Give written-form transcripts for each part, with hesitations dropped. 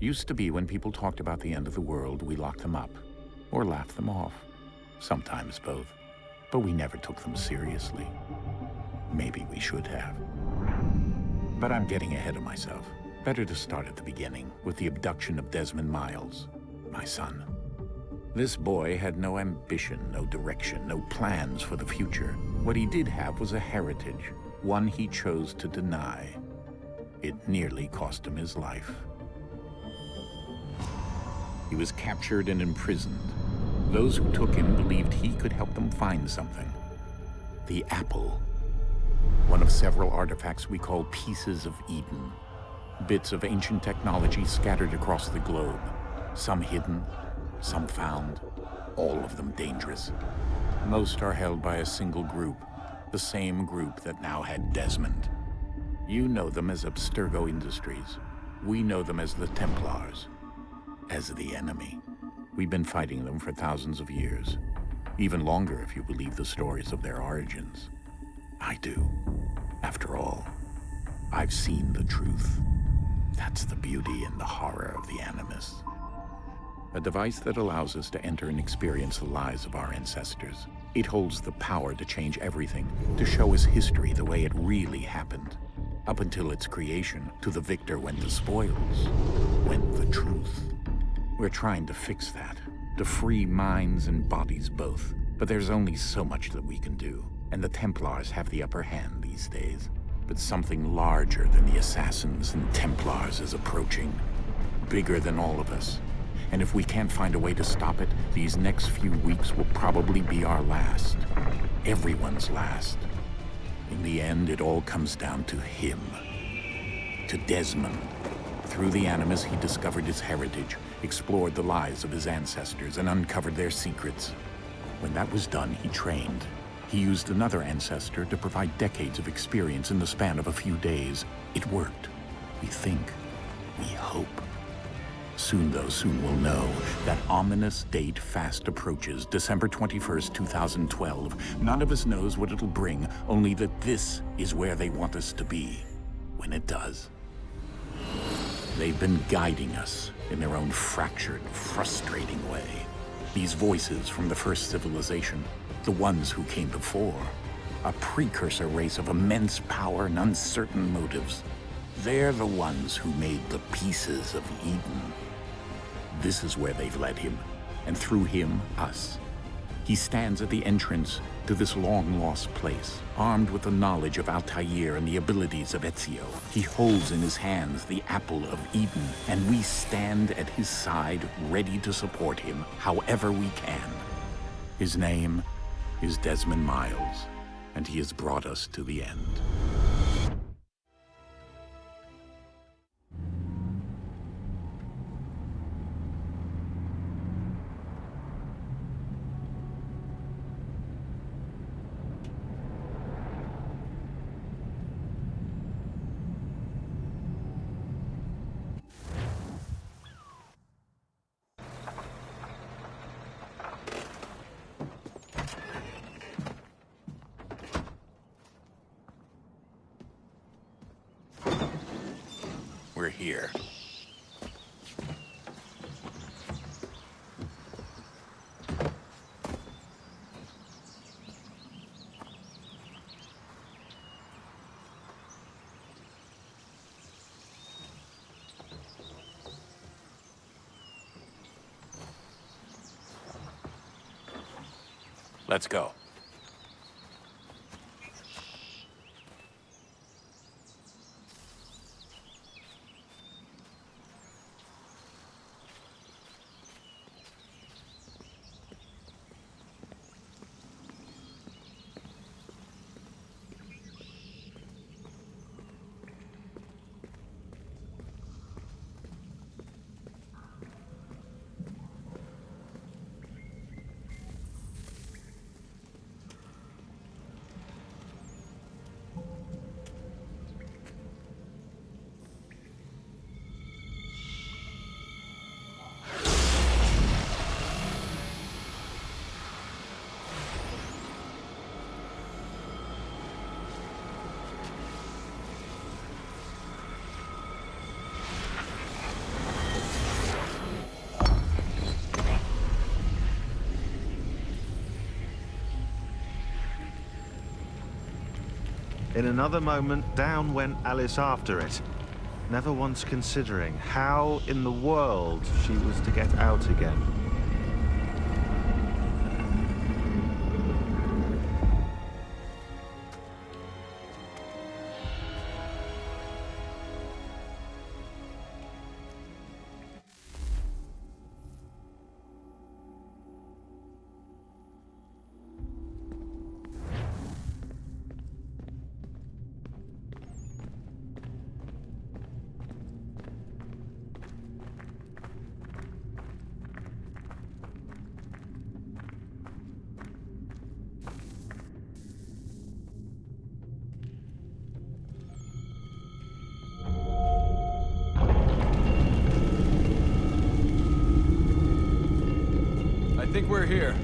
Used to be when people talked about the end of the world, we locked them up, or laughed them off. Sometimes both. But we never took them seriously. Maybe we should have. But I'm getting ahead of myself. Better to start at the beginning, with the abduction of Desmond Miles, my son. This boy had no ambition, no direction, no plans for the future. What he did have was a heritage, one he chose to deny. It nearly cost him his life. He was captured and imprisoned. Those who took him believed he could help them find something. The apple. One of several artifacts we call pieces of Eden. Bits of ancient technology scattered across the globe. Some hidden, some found, all of them dangerous. Most are held by a single group, the same group that now had Desmond. You know them as Abstergo Industries. We know them as the Templars, as the enemy. We've been fighting them for thousands of years, even longer if you believe the stories of their origins. I do. After all, I've seen the truth. That's the beauty and the horror of the Animus. A device that allows us to enter and experience the lives of our ancestors. It holds the power to change everything, to show us history the way it really happened. Up until its creation, to the victor went the spoils, went the truth. We're trying to fix that, to free minds and bodies both. But there's only so much that we can do, and the Templars have the upper hand these days. But something larger than the Assassins and Templars is approaching, bigger than all of us. And if we can't find a way to stop it, these next few weeks will probably be our last. Everyone's last. In the end, it all comes down to him. To Desmond. Through the Animus, he discovered his heritage, explored the lives of his ancestors, and uncovered their secrets. When that was done, he trained. He used another ancestor to provide decades of experience in the span of a few days. It worked. We think. We hope. Soon, though, soon we'll know. That ominous date fast approaches, December 21st, 2012. None of us knows what it'll bring, only that this is where they want us to be, when it does. They've been guiding us in their own fractured, frustrating way. These voices from the first civilization, the ones who came before, a precursor race of immense power and uncertain motives. They're the ones who made the pieces of Eden. This is where they've led him, and through him, us. He stands at the entrance to this long-lost place, armed with the knowledge of Altair and the abilities of Ezio. He holds in his hands the apple of Eden, and we stand at his side, ready to support him however we can. His name is Desmond Miles, and he has brought us to the end. We're here. Let's go. In another moment, down went Alice after it, never once considering how in the world she was to get out again. I think we're here.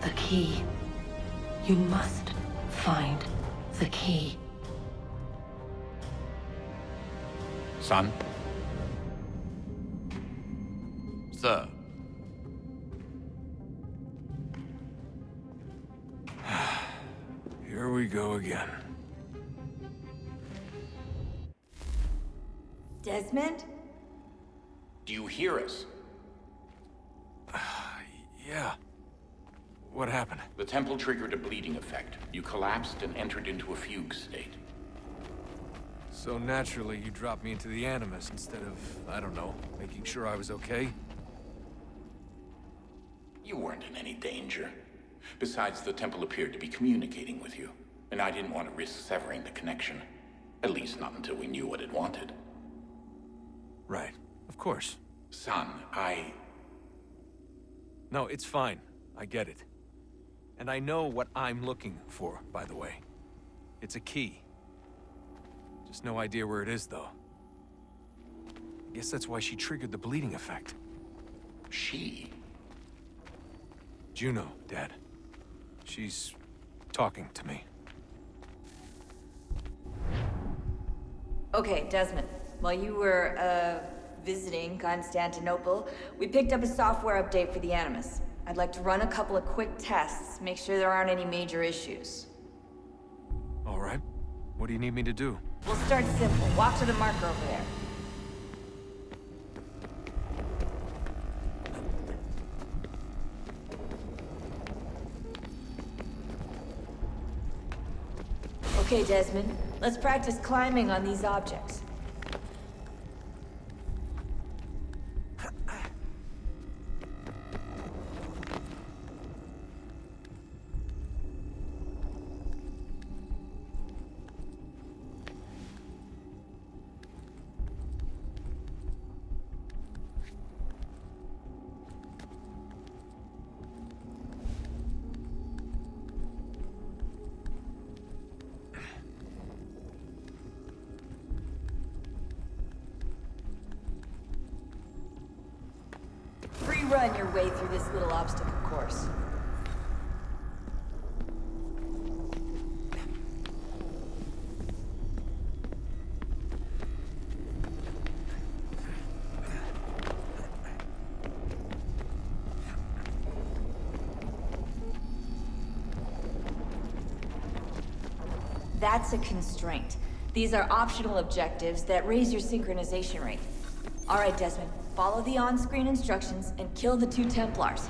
The key. You must find the key. Son? Sir. Here we go again. Desmond? Do you hear us? Yeah. What happened? The temple triggered a bleeding effect. You collapsed and entered into a fugue state. So naturally, you dropped me into the Animus instead of, I don't know, making sure I was okay? You weren't in any danger. Besides, the temple appeared to be communicating with you, and I didn't want to risk severing the connection. At least not until we knew what it wanted. Right. Of course. Son, No, it's fine. I get it. And I know what I'm looking for, by the way. It's a key. Just no idea where it is, though. I guess that's why she triggered the bleeding effect. She? Juno, Dad. She's talking to me. Okay, Desmond. While you were, visiting Constantinople, we picked up a software update for the Animus. I'd like to run a couple of quick tests, make sure there aren't any major issues. All right. What do you need me to do? We'll start simple. Walk to the marker over there. Okay, Desmond. Let's practice climbing on these objects. run your way through this little obstacle course. That's a constraint. These are optional objectives that raise your synchronization rate. All right, Desmond, follow the on-screen instructions and kill the 2 Templars.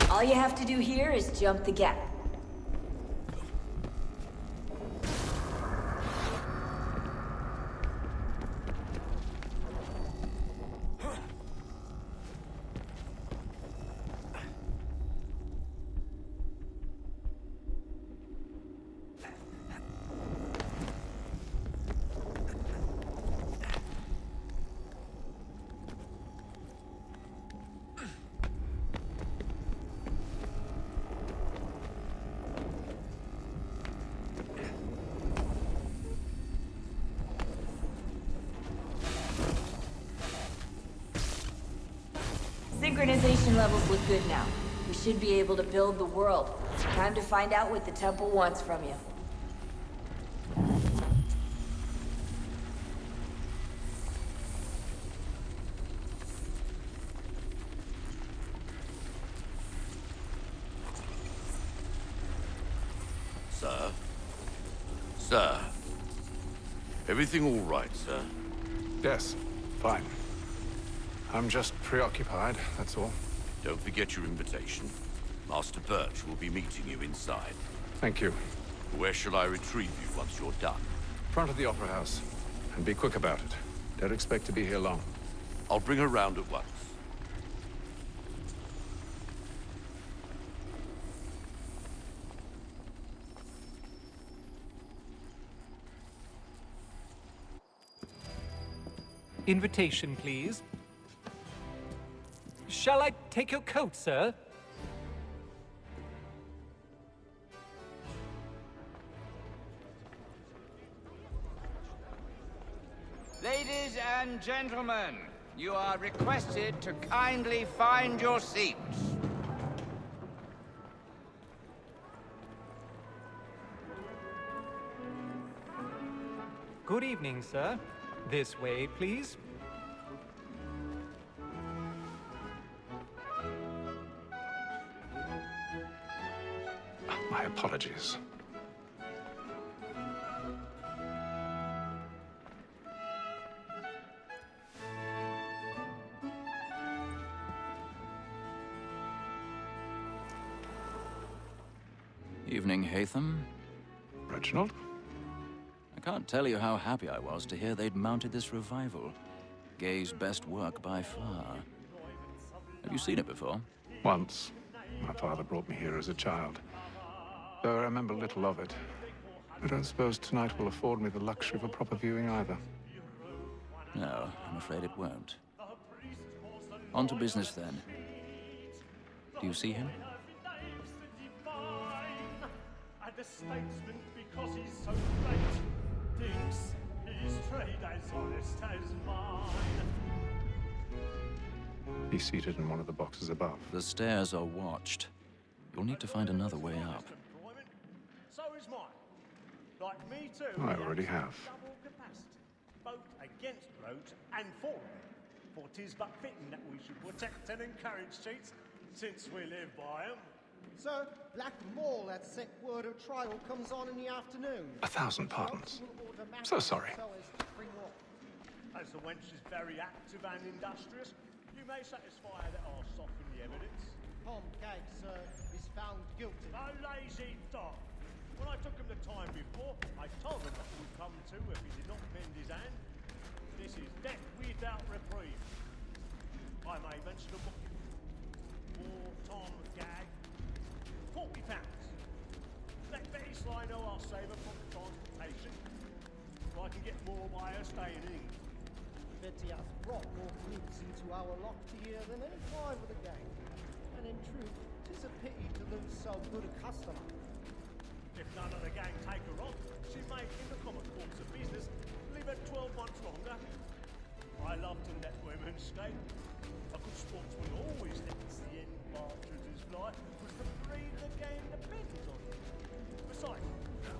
All you have to do here is jump the gap. Synchronization levels look good now. We should be able to build the world. Time to find out what the temple wants from you. Sir? Sir? Everything all right, sir? Yes, fine. I'm just preoccupied, that's all. Don't forget your invitation. Master Birch will be meeting you inside. Thank you. Where shall I retrieve you once you're done? Front of the Opera House. And be quick about it. Don't expect to be here long. I'll bring her round at once. Invitation, please. Shall I take your coat, sir? Ladies and gentlemen, you are requested to kindly find your seats. Good evening, sir. This way, please. My apologies. Evening, Hatham. Reginald? I can't tell you how happy I was to hear they'd mounted this revival. Gay's best work by far. Have you seen it before? Once. My father brought me here as a child. Though I remember little of it. I don't suppose tonight will afford me the luxury of a proper viewing either. No, I'm afraid it won't. On to business then. Do you see him? The statesman, because he's so great, thinks his trade as honest as mine. He's seated in one of the boxes above. The stairs are watched. You'll need to find another way up. So is mine. Like me too. I already have. Double capacity, both against roads and for them. For 'tis but fitting that we should protect and encourage cheats, since we live by 'em. Sir, Black Mall had sent word of trial comes on in the afternoon. 1,000 pardons. So sorry. As the wench is very active and industrious, you may satisfy that I'll soften the evidence. Tom Gag, sir, is found guilty. A lazy dog. When I took him the time before, I told him what would come to if he did not mend his hand. This is death without reprieve. I may mention a book. For Tom Gag, £40. Let Betty Sly know I'll save her from transportation, so I can get more by her staying in. Betty has brought more goods into our locked here than any time of the gang. And in truth, 'tis a pity to lose so good a customer. If None of the gang take her on. She made in the common course of business, live her 12 months longer. I love to let women skate. A good sportsman always lets the end partridges fly, because the breed of the game depends on it. Besides,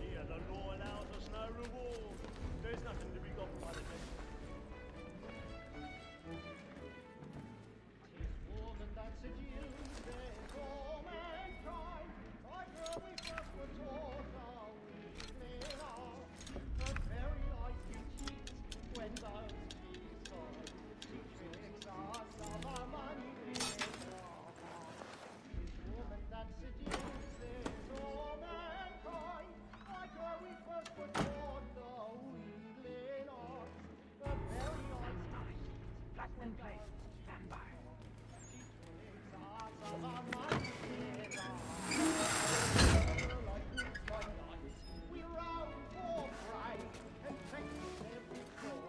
here the law allows us no reward. There's nothing to be got by the day. Tis woman that seduces all mankind. Like her we first were taught how we live on. The very life we cheat when those cheats on. She tricks us of our money with our heart. Tis woman that seduces all mankind. Like her we first were taught the wheedling on. The very life we cheat. Blackman place. Stand by.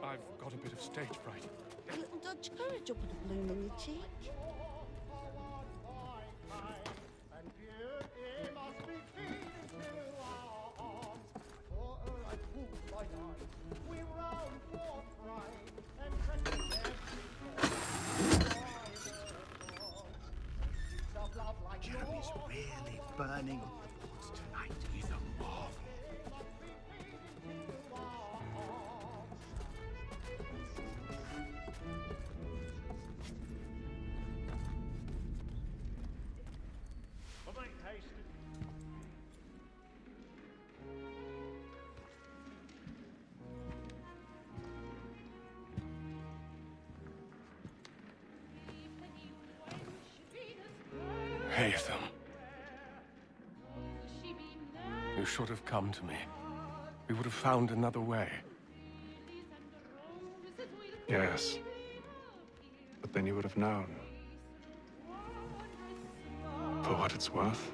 I've got a bit of stage fright. A little Dutch courage will put a bloom in your cheek. Jeremy's really burning on the boards tonight. He's a marvel. I make haste. Haytham. You should have come to me. We would have found another way. Yes. But then you would have known. For what it's worth,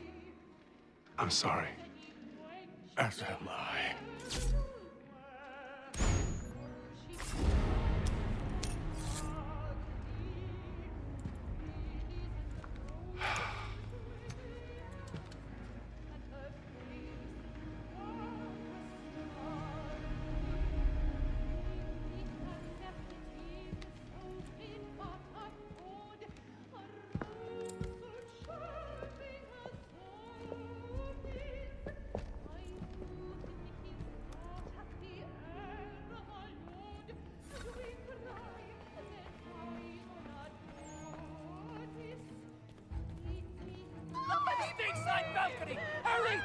I'm sorry. As am I. Balcony! Hurry!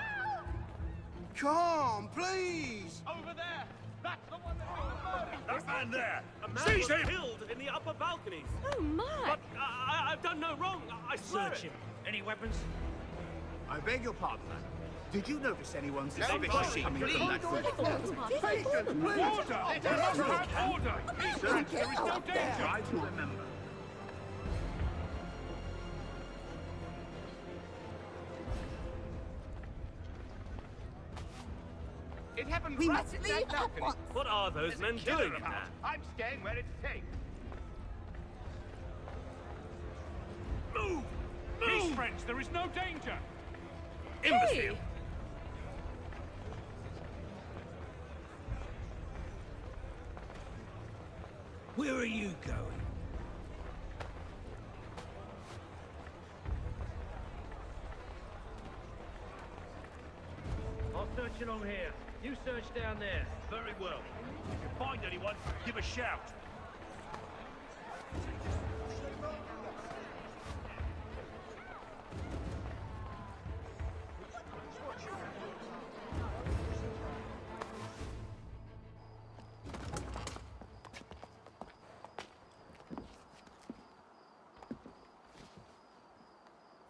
Come, please! Over there! That's the one that made the That man there! A man Seize was him! killed in the upper balconies. Oh, my! But I've done no wrong. I swear Search it. him. Any weapons? I beg your pardon, man. Did you notice anyone Everybody, suspicious coming from that room? Order! Order! Sir, there is no danger. Try to remember. It happened We right must at leave that at balcony. once. What are those There's a men killer doing in about. there? I'm staying where it's safe. Move! Peace, friends, there is no danger! Hey! Where are you going? I'll search along here. You search down there. Very well. If you find anyone, give a shout.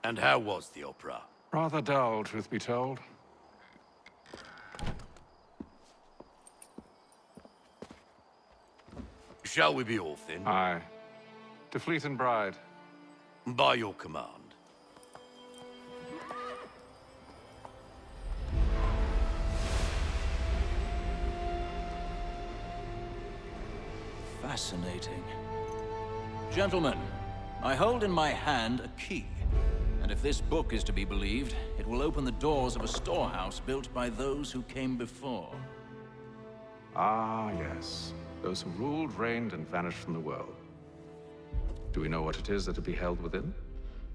And how was the opera? Rather dull, truth be told. Shall we be off then? Aye. To Fleet and Bride. By your command. Fascinating. Gentlemen, I hold in my hand a key. And if this book is to be believed, it will open the doors of a storehouse built by those who came before. Ah, yes. Those who ruled, reigned, and vanished from the world. Do we know what it is that will be held within?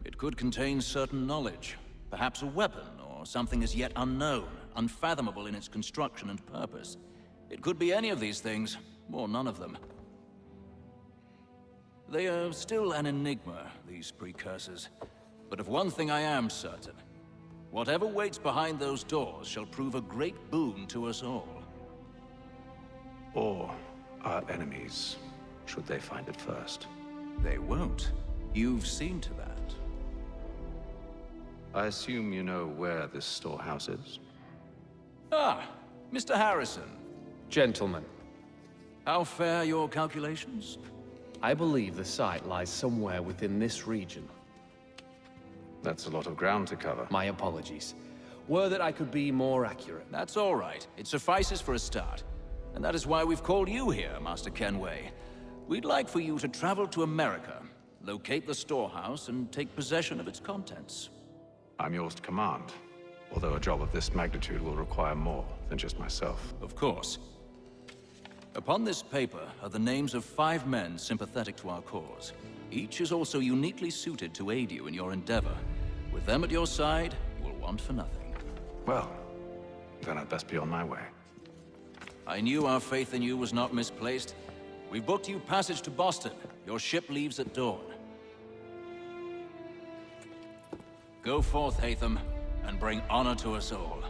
It could contain certain knowledge. Perhaps a weapon, or something as yet unknown, unfathomable in its construction and purpose. It could be any of these things, or none of them. They are still an enigma, these precursors. But of one thing I am certain. Whatever waits behind those doors shall prove a great boon to us all. Or our enemies, should they find it first. They won't. You've seen to that. I assume you know where this storehouse is? Ah, Mr. Harrison. Gentlemen, How fare your calculations? I believe the site lies somewhere within this region. That's a lot of ground to cover. My apologies. Were that I could be more accurate. That's all right. It suffices for a start. And that is why we've called you here, Master Kenway. We'd like for you to travel to America, locate the storehouse, and take possession of its contents. I'm yours to command, although a job of this magnitude will require more than just myself. Of course. Upon this paper are the names of 5 men sympathetic to our cause. Each is also uniquely suited to aid you in your endeavor. With them at your side, you will want for nothing. Well, then I'd best be on my way. I knew our faith in you was not misplaced. We've booked you passage to Boston. Your ship leaves at dawn. Go forth, Hatham, and bring honor to us all.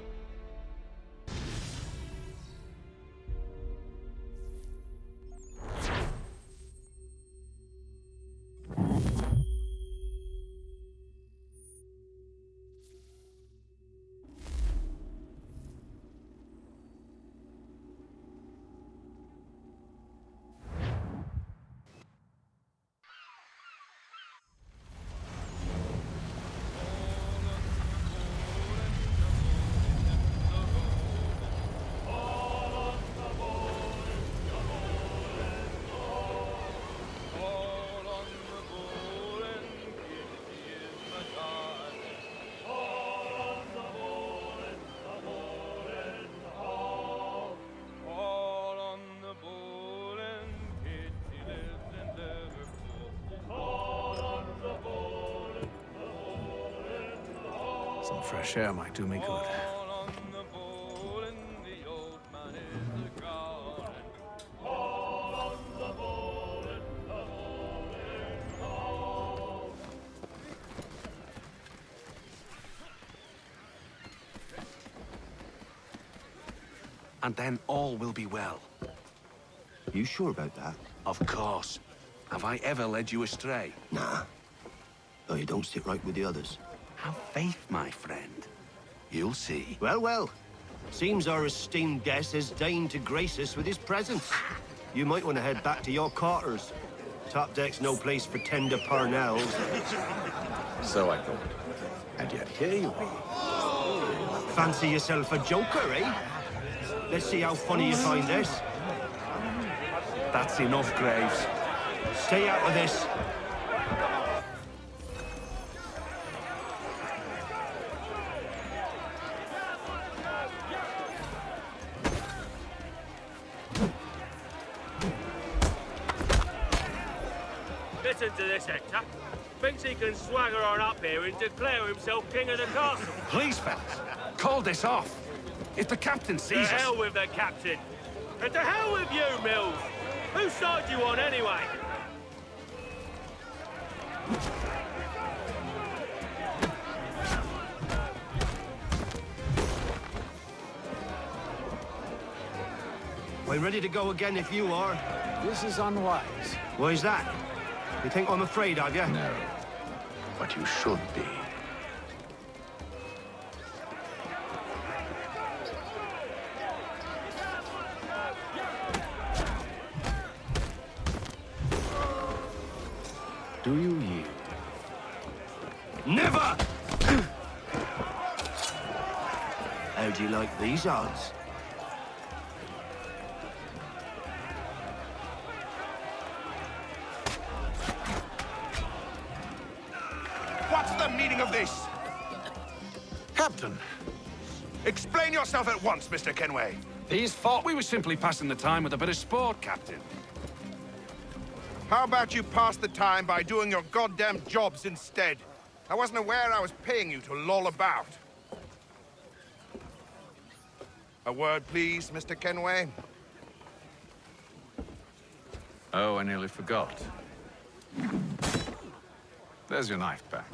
Some fresh air might do me good. And then all will be well. You sure about that? Of course. Have I ever led you astray? Nah. Though you don't sit right with the others. Have faith, my friend. You'll see. Well, well. Seems our esteemed guest has deigned to grace us with his presence. You might want to head back to your quarters. Top deck's no place for tender parnells. So I thought. And yet here you are. Fancy yourself a joker, eh? Let's see how funny you find this. That's enough, Graves. Stay out of this. Listen to this, Hector. Thinks he can swagger on up here and declare himself king of the castle. Please, fellas, call this off. If the captain sees us... To hell with the captain. And to hell with you, Mills. Whose side you on, anyway? We're ready to go again if you are. This is unwise. Why's that? You think I'm afraid of you? No. But you should be. Do you yield? Never! How do you like these odds? What's the meaning of this? Captain, Explain yourself at once, Mr. Kenway. these thought we were simply passing the time with a bit of sport, Captain. How about you pass the time by doing your goddamn jobs instead? I wasn't aware I was paying you to loll about. A word, please, Mr. Kenway. Oh, I nearly forgot. There's your knife back.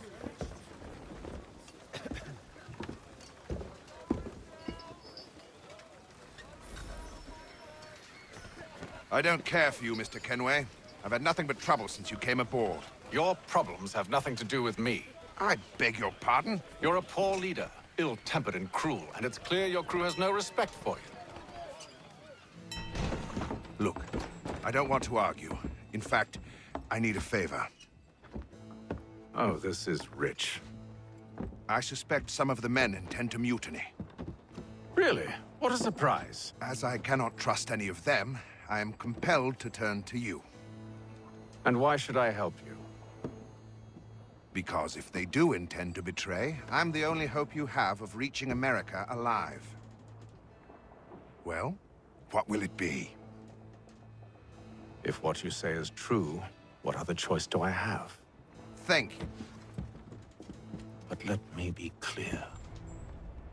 I don't care for you, Mr. Kenway. I've had nothing but trouble since you came aboard. Your problems have nothing to do with me. I beg your pardon? You're a poor leader, ill-tempered and cruel, and it's clear your crew has no respect for you. Look, I don't want to argue. In fact, I need a favor. Oh, this is rich. I suspect some of the men intend to mutiny. Really? What a surprise. As I cannot trust any of them, I am compelled to turn to you. And why should I help you? Because if they do intend to betray, I'm the only hope you have of reaching America alive. Well, what will it be? If what you say is true, what other choice do I have? Thank you. But let me be clear.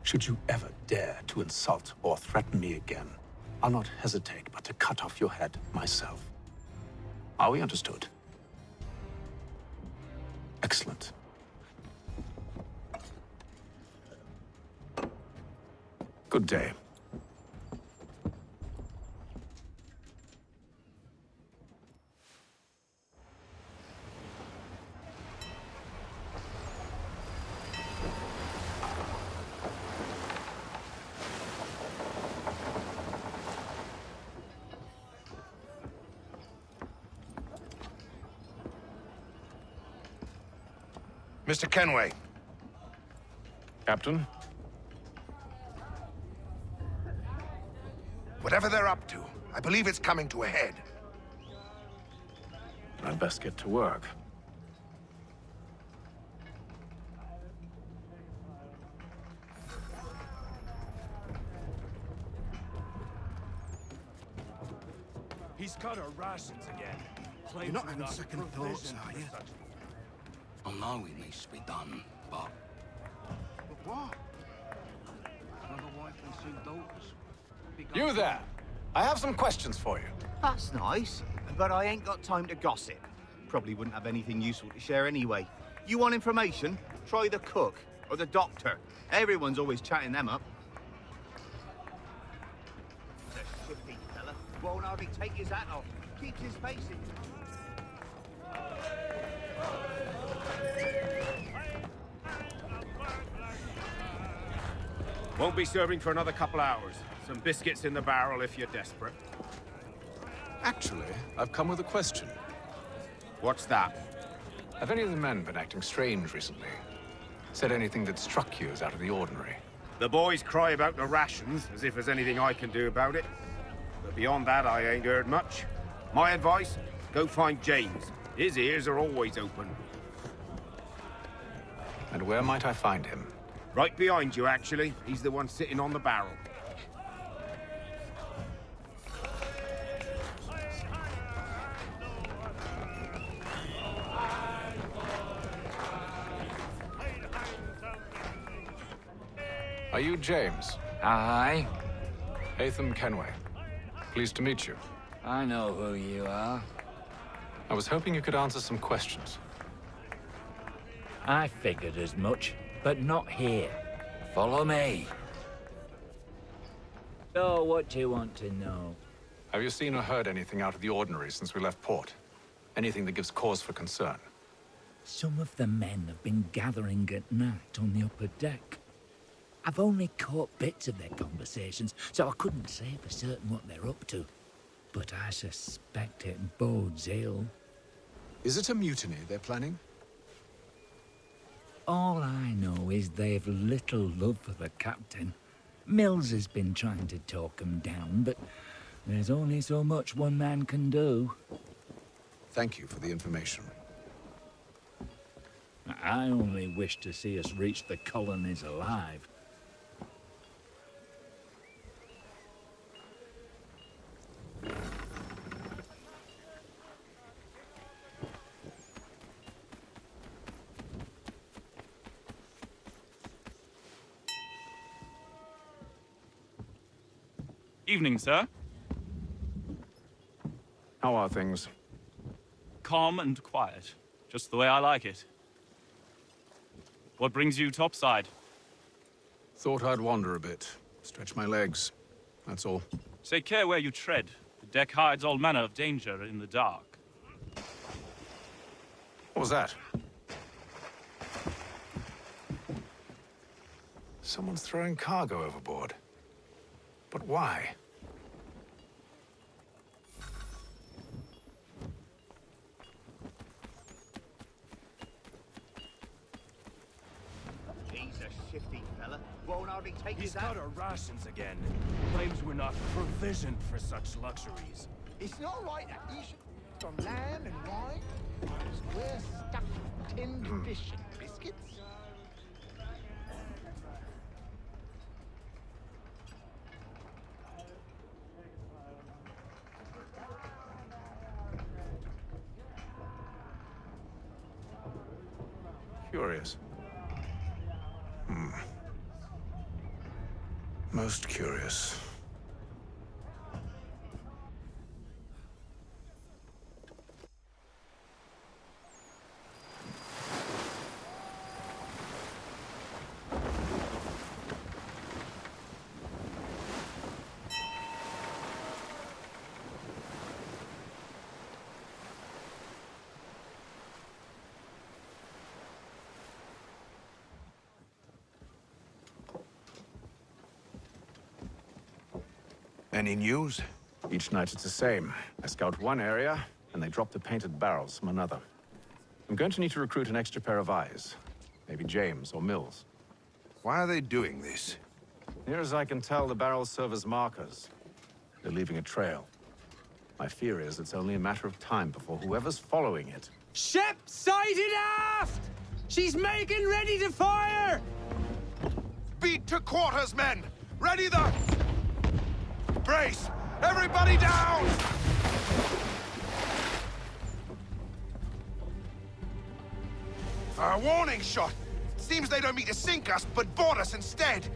Should you ever dare to insult or threaten me again, I'll not hesitate but to cut off your head myself. Are we understood? Excellent. Good day. Mr. Kenway. Captain? Whatever they're up to, I believe it's coming to a head. I'd best get to work. He's got our rations again. You're not having second thoughts, are you? I know it needs to be done, but... But what? Another wife and 2 daughters. You there! I have some questions for you. That's nice, but I ain't got time to gossip. Probably wouldn't have anything useful to share anyway. You want information? Try the cook or the doctor. Everyone's always chatting them up. The shifty fella won't hardly take his hat off. Keeps his face in. Won't be serving for another couple hours. Some biscuits in the barrel if you're desperate. Actually, I've come with a question. What's that? Have any of the men been acting strange recently? Said anything that struck you as out of the ordinary? The boys cry about the rations, as if there's anything I can do about it. But beyond that, I ain't heard much. My advice, go find James. His ears are always open. And where might I find him? Right behind you, actually. He's the one sitting on the barrel. Are you James? Aye. Hatham Kenway. Pleased to meet you. I know who you are. I was hoping you could answer some questions. I figured as much, but not here. Follow me. So, what do you want to know? Have you seen or heard anything out of the ordinary since we left port? Anything that gives cause for concern? Some of the men have been gathering at night on the upper deck. I've only caught bits of their conversations, so I couldn't say for certain what they're up to. But I suspect it bodes ill. Is it a mutiny they're planning? All I know is they've little love for the captain. Mills has been trying to talk him down, but there's only so much one man can do. Thank you for the information. I only wish to see us reach the colonies alive. Evening, sir. How are things? Calm and quiet. Just the way I like it. What brings you topside? Thought I'd wander a bit. Stretch my legs. That's all. Take care where you tread. The deck hides all manner of danger in the dark. What was that? Someone's throwing cargo overboard. But why? He's a shifty fella. Won't hardly take He's his hand. got our rations again. Claims we're not provisioned for such luxuries. It's not right that you should from land and wine, because we're stuck with tinned fish and biscuits. Curious. Most curious. Any news? Each night it's the same. I scout one area, and they drop the painted barrels from another. I'm going to need to recruit an extra pair of eyes. Maybe James or Mills. Why are they doing this? Near as I can tell, the barrels serve as markers. They're leaving a trail. My fear is it's only a matter of time before whoever's following it... Ship sighted aft! She's making ready to fire! Beat to quarters, men! Ready the... Brace! Everybody down! A warning shot! Seems they don't mean to sink us, but board us instead!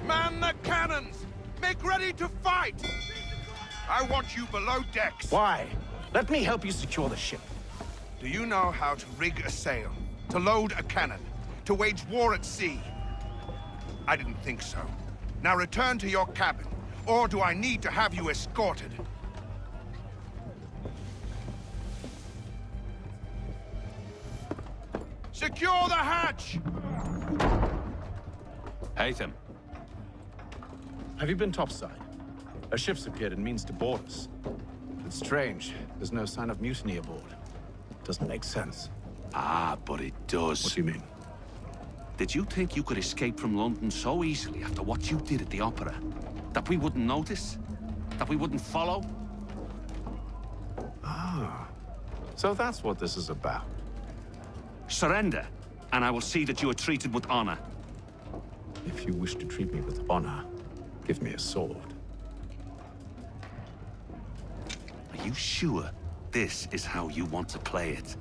Man the cannons! Make ready to fight! I want you below decks! Why? Let me help you secure the ship. Do you know how to rig a sail? To load a cannon? To wage war at sea? I didn't think so. Now return to your cabin. Or do I need to have you escorted? Secure the hatch! Haytham. Have you been topside? A ship's appeared and means to board us. It's strange. There's no sign of mutiny aboard. Doesn't make sense. Ah, but it does. What do you mean? Did you think you could escape from London so easily after what you did at the opera? That we wouldn't notice? That we wouldn't follow? Ah. So that's what this is about. Surrender, and I will see that you are treated with honor. If you wish to treat me with honor, give me a sword. Are you sure this is how you want to play it?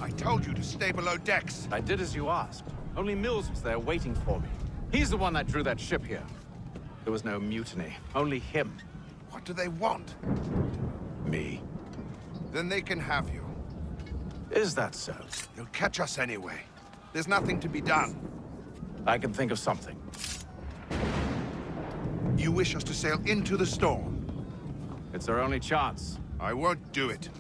I told you to stay below decks. I did as you asked. Only Mills was there waiting for me. He's the one that drew that ship here. There was no mutiny, only him. What do they want? Me. Then they can have you. Is that so? They'll catch us anyway. There's nothing to be done. I can think of something. You wish us to sail into the storm? It's our only chance. I won't do it.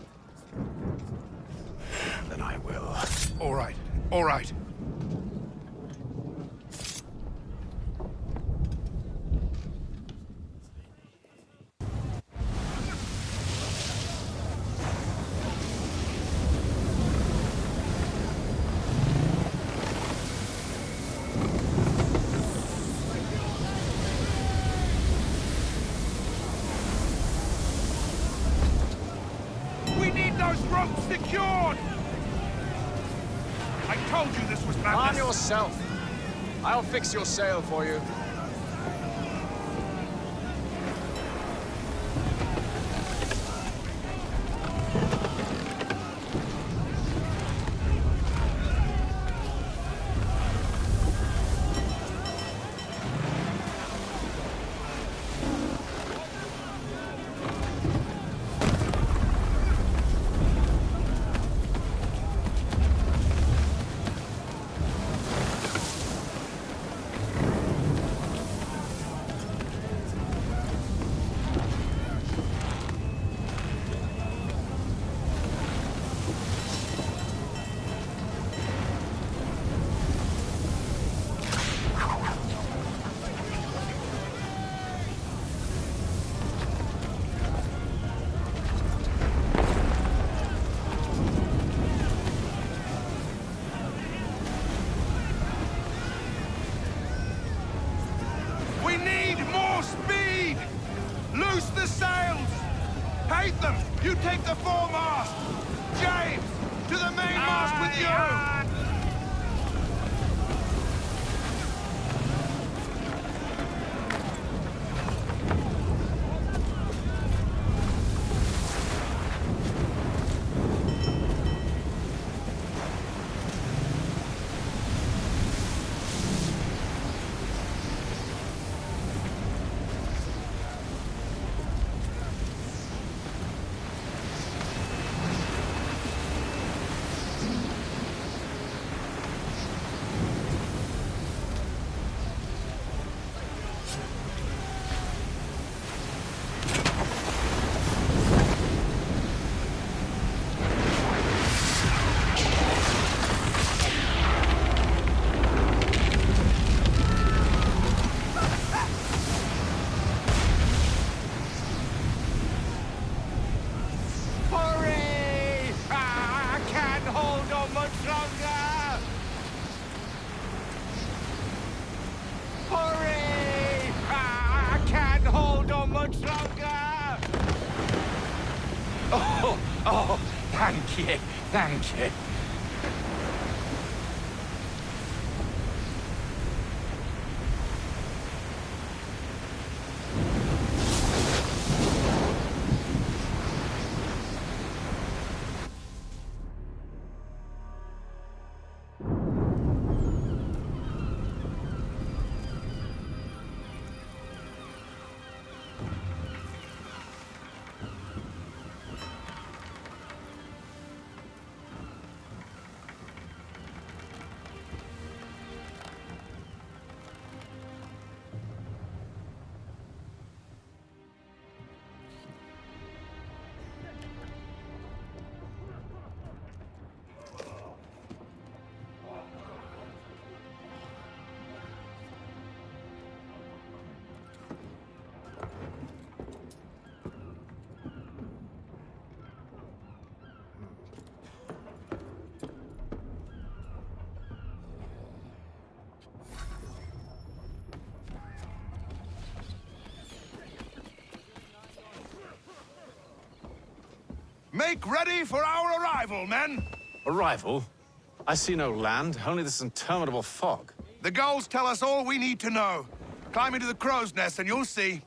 Then I will. All right, all right. We need those ropes secured! I told you this was madness. Arm yourself. I'll fix your sail for you. We need more speed! Loose the sails! Hate them! You take the foremast! James! To the mainmast with you! Hurry! I can't hold on much longer! Hurry! I can't hold on much longer! Oh, thank you, thank you. Make ready for our arrival, men! Arrival? I see no land, only this interminable fog. The gulls tell us all we need to know. Climb into the crow's nest and you'll see.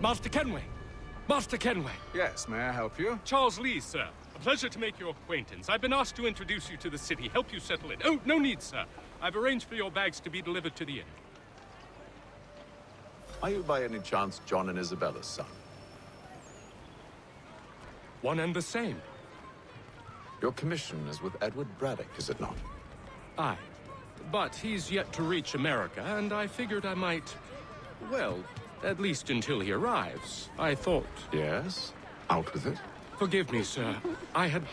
Master Kenway! Master Kenway! Yes, may I help you? Charles Lee, sir. A pleasure to make your acquaintance. I've been asked to introduce you to the city, help you settle in. Oh, no need, sir. I've arranged for your bags to be delivered to the inn. Are you by any chance John and Isabella's son? One and the same. Your commission is with Edward Braddock, is it not? Aye. But he's yet to reach America, and I figured I might... Well, at least until he arrives. I thought... Yes? Out with it. Forgive me, sir. I had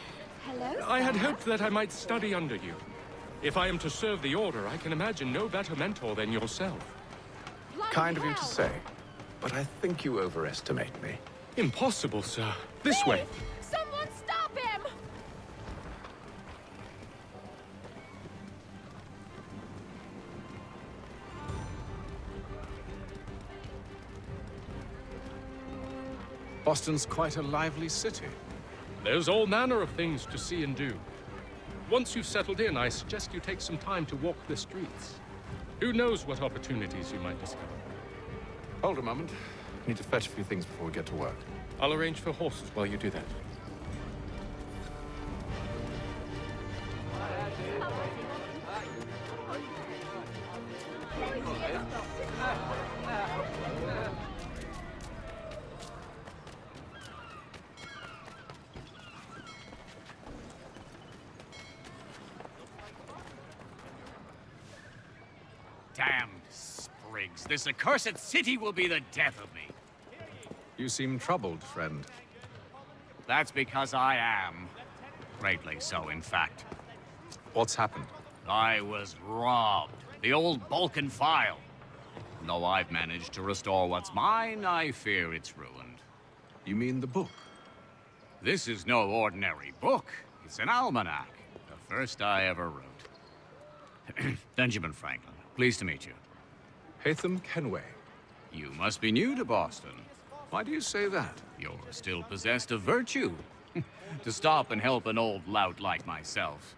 hoped that I might study under you. If I am to serve the Order, I can imagine no better mentor than yourself. Kind of you to say, but I think you overestimate me. Impossible, sir. This way. Someone stop him! Boston's quite a lively city. There's all manner of things to see and do. Once you've settled in, I suggest you take some time to walk the streets. Who knows what opportunities you might discover. Hold a moment. I need to fetch a few things before we get to work. I'll arrange for horses while you do that. Damned sprigs. This accursed city will be the death of me. You seem troubled, friend. That's because I am. Greatly so, in fact. What's happened? I was robbed. The old Balkan file. Though I've managed to restore what's mine, I fear it's ruined. You mean the book? This is no ordinary book. It's an almanac. The first I ever wrote. Benjamin Franklin, pleased to meet you. Hatham Kenway. You must be new to Boston. Why do you say that? You're still possessed of virtue. To stop and help an old lout like myself.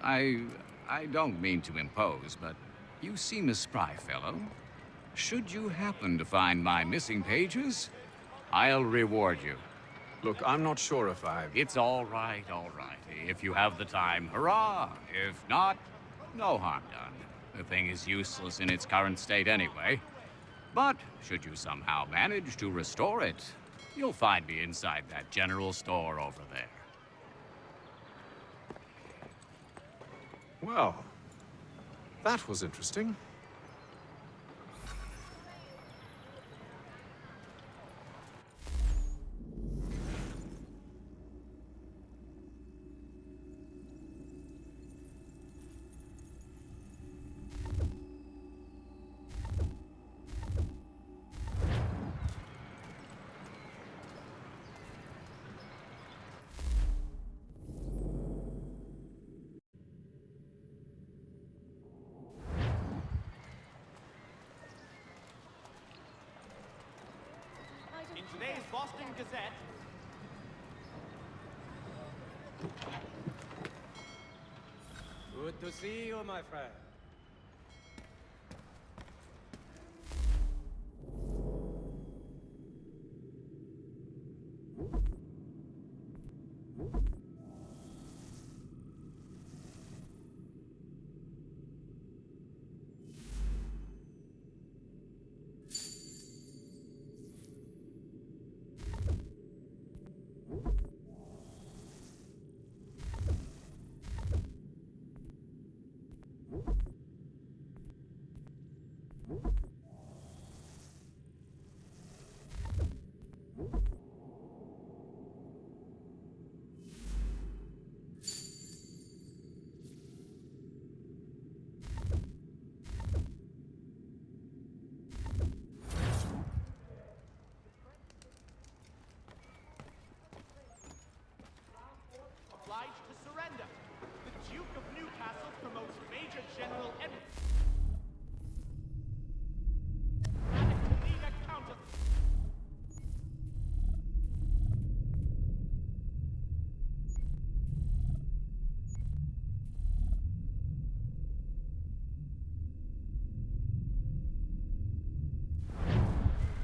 I don't mean to impose, but you seem a spry fellow. Should you happen to find my missing pages, I'll reward you. Look, I'm not sure if I... It's all right, all right. If you have the time, hurrah! If not, no harm done. The thing is useless in its current state anyway. But should you somehow manage to restore it, you'll find me inside that general store over there. Well, that was interesting. In today's Boston Gazette. Good to see you, my friend. Obliged to surrender. The Duke of Newcastle promotes Major General Edward.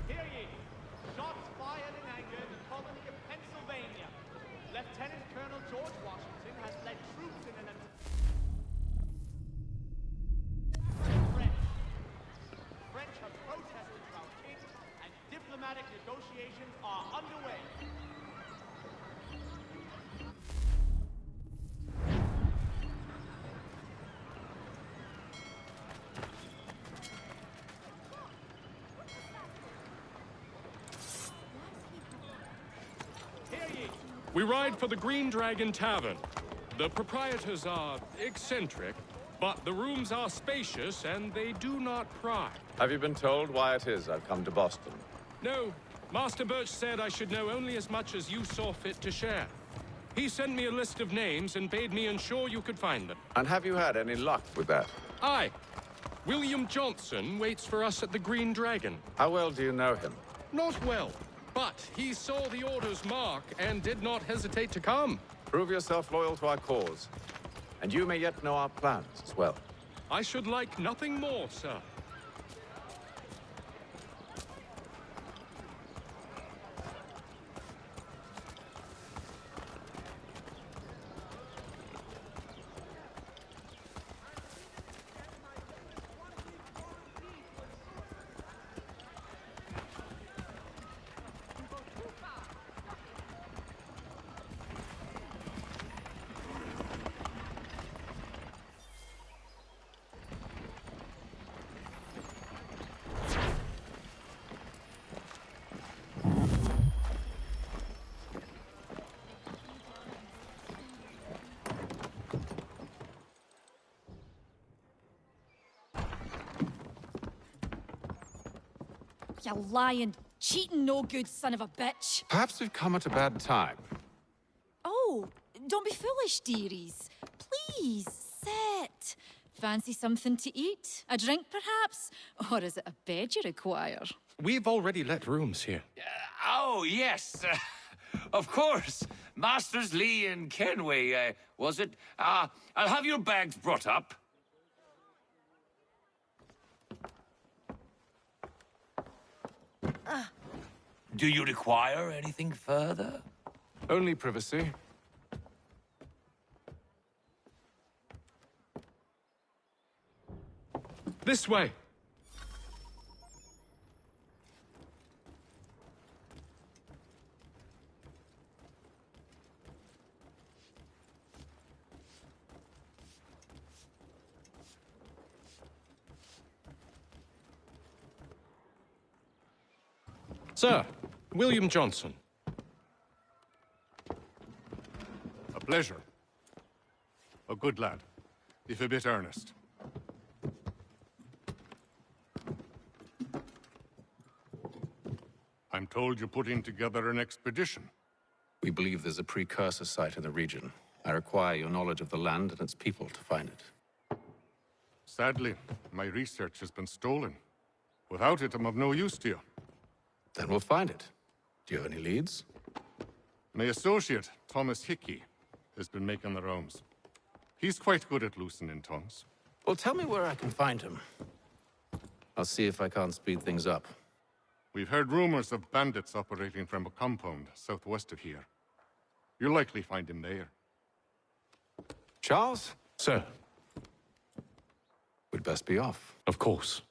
Hear ye, negotiations are underway. We ride for the Green Dragon Tavern. The proprietors are eccentric, but the rooms are spacious and they do not pry. Have you been told why it is I've come to Boston? No, Master Birch said I should know only as much as you saw fit to share. He sent me a list of names and bade me ensure you could find them. And have you had any luck with that? Aye. William Johnson waits for us at the Green Dragon. How well do you know him? Not well, but he saw the order's mark and did not hesitate to come. Prove yourself loyal to our cause, and you may yet know our plans as well. I should like nothing more, sir. You lying, cheating, no good son of a bitch. Perhaps we've come at a bad time. Oh, don't be foolish, dearies. Please, sit. Fancy something to eat? A drink, perhaps? Or is it a bed you require? We've already let rooms here. Oh, yes. Of course. Masters Lee and Kenway, was it? I'll have your bags brought up. Do you require anything further? Only privacy. This way. Sir, William Johnson. A pleasure. A good lad, if a bit earnest. I'm told you're putting together an expedition. We believe there's a precursor site in the region. I require your knowledge of the land and its people to find it. Sadly, my research has been stolen. Without it, I'm of no use to you. Then we'll find it. Do you have any leads? My associate, Thomas Hickey, has been making the rounds. He's quite good at loosening tongues. Well, tell me where I can find him. I'll see if I can't speed things up. We've heard rumors of bandits operating from a compound southwest of here. You'll likely find him there. Charles? Sir. We'd best be off. Of course.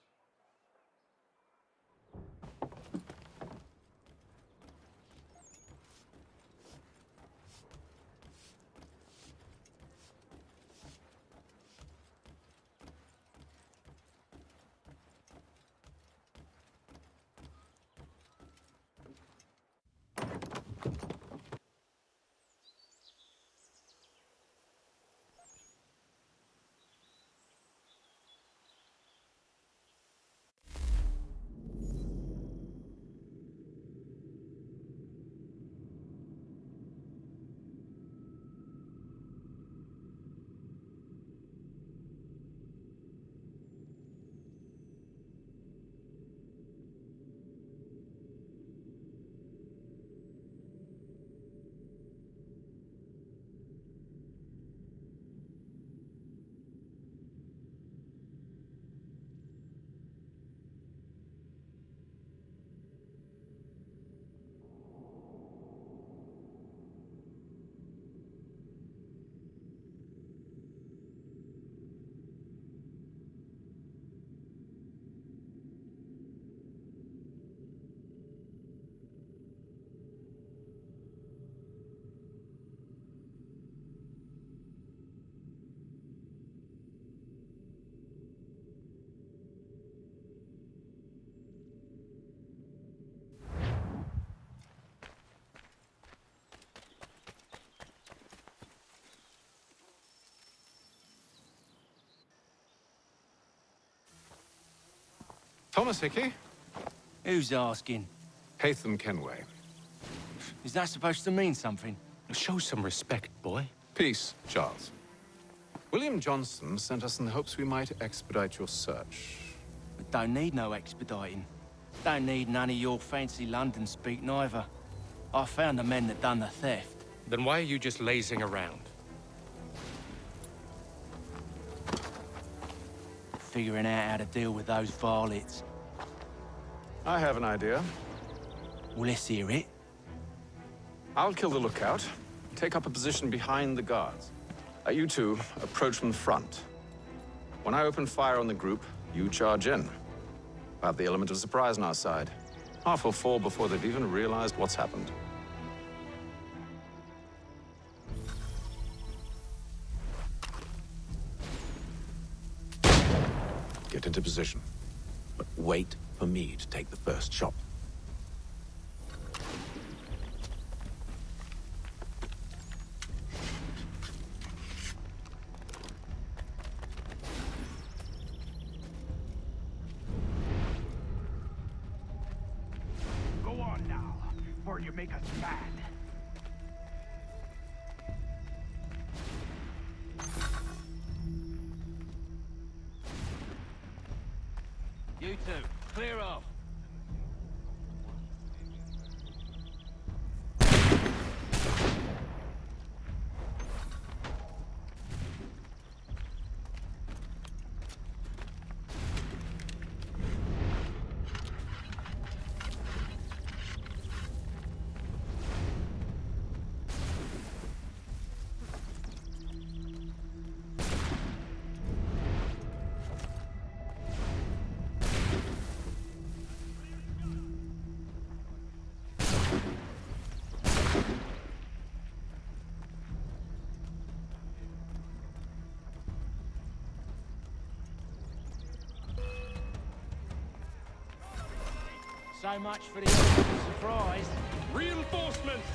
Thomas Hickey? Who's asking? Haytham Kenway. Is that supposed to mean something? Show some respect, boy. Peace, Charles. William Johnson sent us in the hopes we might expedite your search. We don't need no expediting. Don't need none of your fancy London speak neither. I found the men that done the theft. Then why are you just lazing around? Figuring out how to deal with those varlets. I have an idea. Well, let's hear it. I'll kill the lookout, take up a position behind the guards. You two approach from the front. When I open fire on the group, you charge in. We'll have the element of surprise on our side. Half will fall before they've even realized what's happened. Get into position, but wait for me to take the first shot. Go on now, before you make us mad. You two, clear off. So much for the element of surprise. Reinforcements!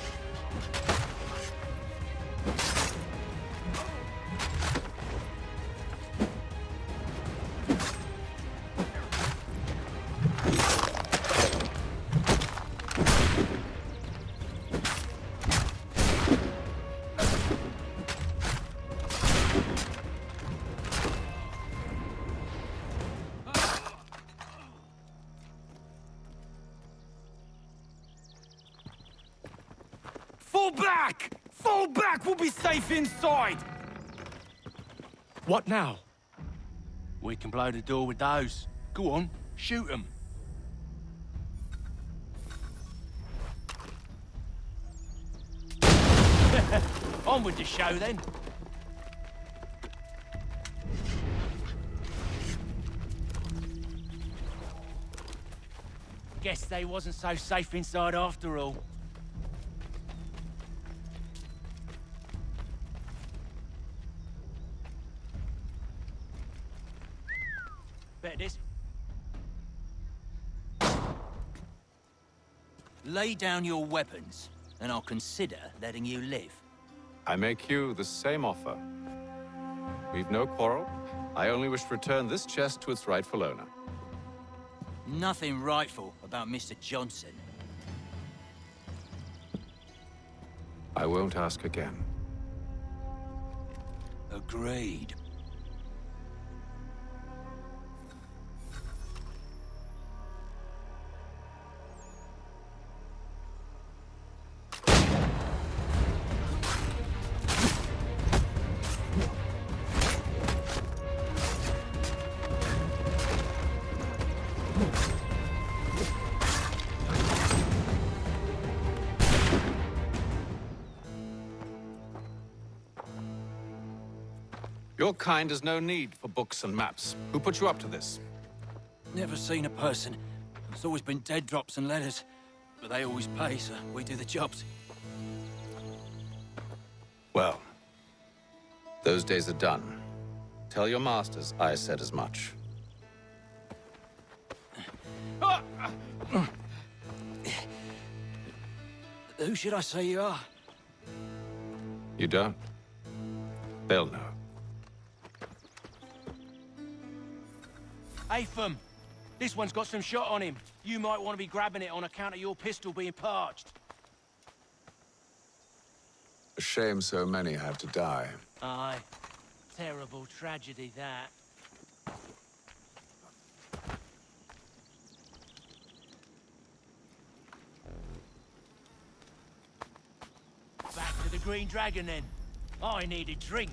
Fall back! Fall back! We'll be safe inside! What now? We can blow the door with those. Go on, shoot them. On with the show, then. Guess they wasn't so safe inside after all. Bet this. Lay down your weapons, and I'll consider letting you live. I make you the same offer. We've no quarrel. I only wish to return this chest to its rightful owner. Nothing rightful about Mr. Johnson. I won't ask again. Agreed. Your kind has no need for books and maps. Who put you up to this? Never seen a person. It's always been dead drops and letters. But they always pay, so we do the jobs. Well, those days are done. Tell your masters I said as much. Who should I say you are? You don't? They'll know. Haytham, This one's got some shot on him. You might want to be grabbing it on account of your pistol being parched. A shame so many have to die. Aye. Terrible tragedy, that. Back to the Green Dragon, then. I need a drink.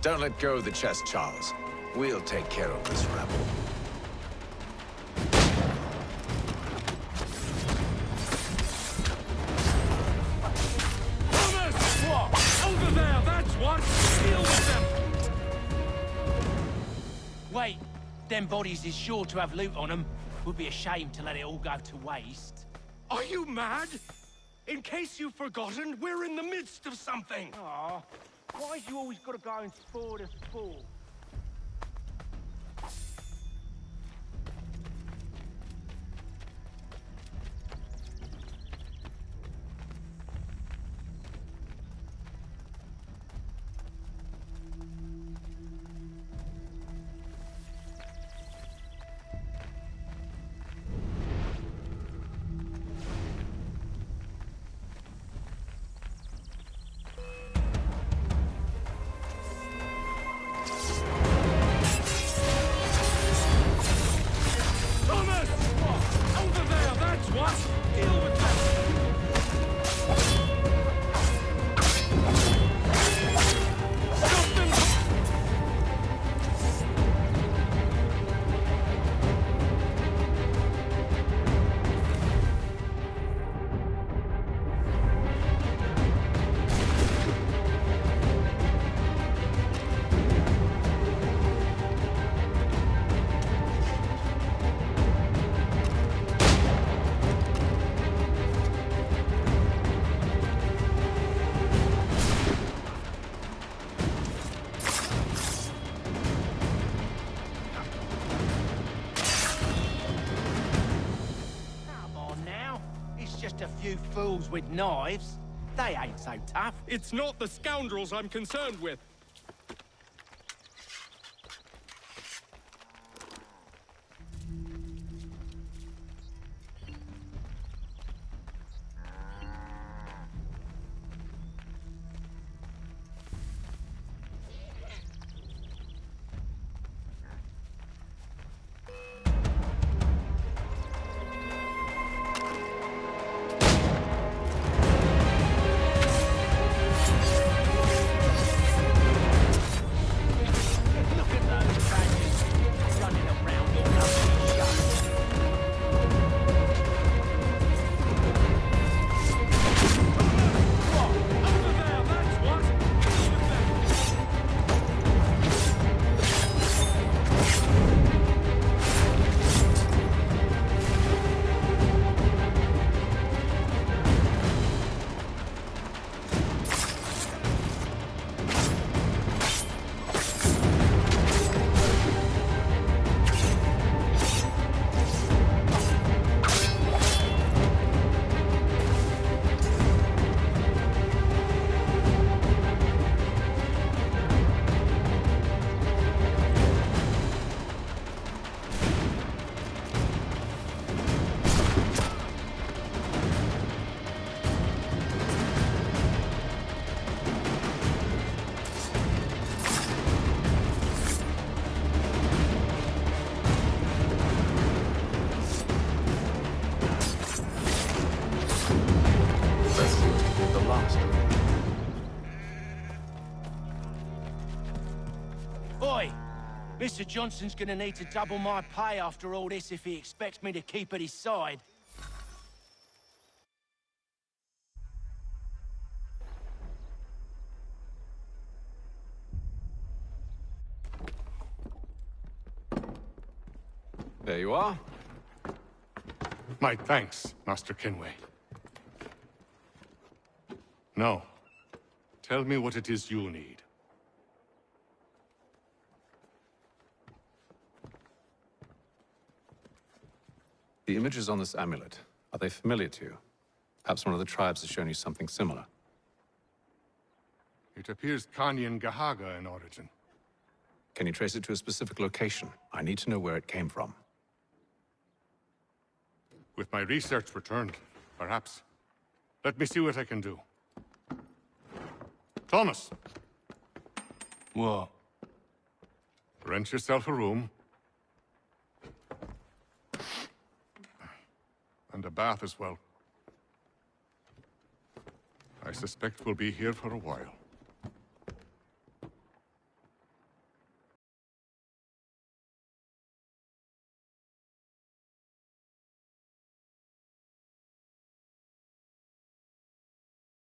Don't let go of the chest, Charles. We'll take care of this rebel. Thomas! What? Over there, that's what! Deal with them! Wait, them bodies is sure to have loot on them. Would be a shame to let it all go to waste. Are you mad? In case you've forgotten, we're in the midst of something! Aw, why's you always gotta go and spoil the sport? A few fools with knives. They ain't so tough. It's not the scoundrels I'm concerned with. Oi! Mr. Johnson's gonna need to double my pay after all this if he expects me to keep at his side. There you are. My thanks, Master Kenway. Now, tell me what it is you'll need. The images on this amulet, are they familiar to you? Perhaps one of the tribes has shown you something similar. It appears Kanyan Gahaga in origin. Can you trace it to a specific location? I need to know where it came from. With my research returned, perhaps. Let me see what I can do. Thomas! What? Rent yourself a room. And a bath as well. I suspect we'll be here for a while.